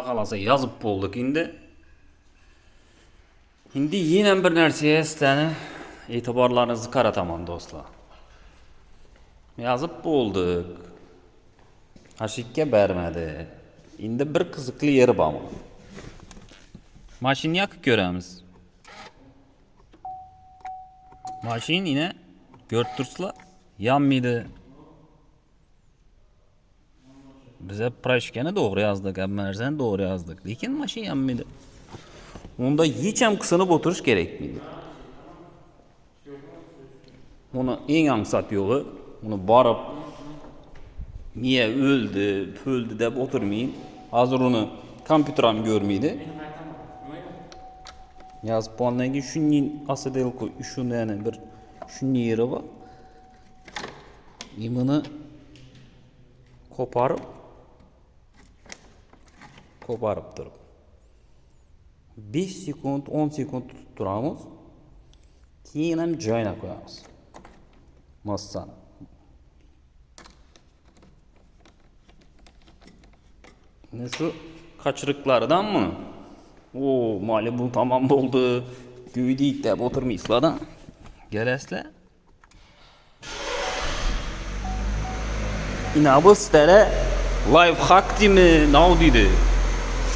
Qalasa yazıb bolduq indi. İndi yine bir narsaya sizlarni e'tiborlaringizni qarataman do'stlar. Yazıb bolduq. Ashikka bermadi. Endi bir qiziqli yeri bor. Mashinani yoqib ko'ramiz. Mashin yine ko'rib tursizlar, yanmaydi. Bize proshkani to'g'ri yozdik, hamma narsani to'g'ri yozdik. Lekin mashin yanmaydi. Unda hech ham qisinib o'tirish kerakmaydi. Buni eng ansat yo'li, uni borib niye öldü deb o'tirmayın. Hozir uni kompyuter ham ko'rmaydi. Yazib bo'lgandan keyin shunning ostida shuni bir shunning yeri bor. Buni koparib turib 5 sekund 10 sekund tutib turamiz. Keyin ham joyina qo'yamiz. Massani. Ne şu kaçırıklardan mı? Oo, mali bu tamam oldu. Güydük de oturmayızlar da. Gelesle. Yine bu sitede life hack değil mi? Ne olduydu?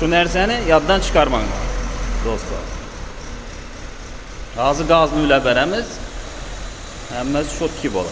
Şu nerseni yaddan çıkarmak dostlar. Ağzı gazını öyle veremiz. Hemen şot gibi olur.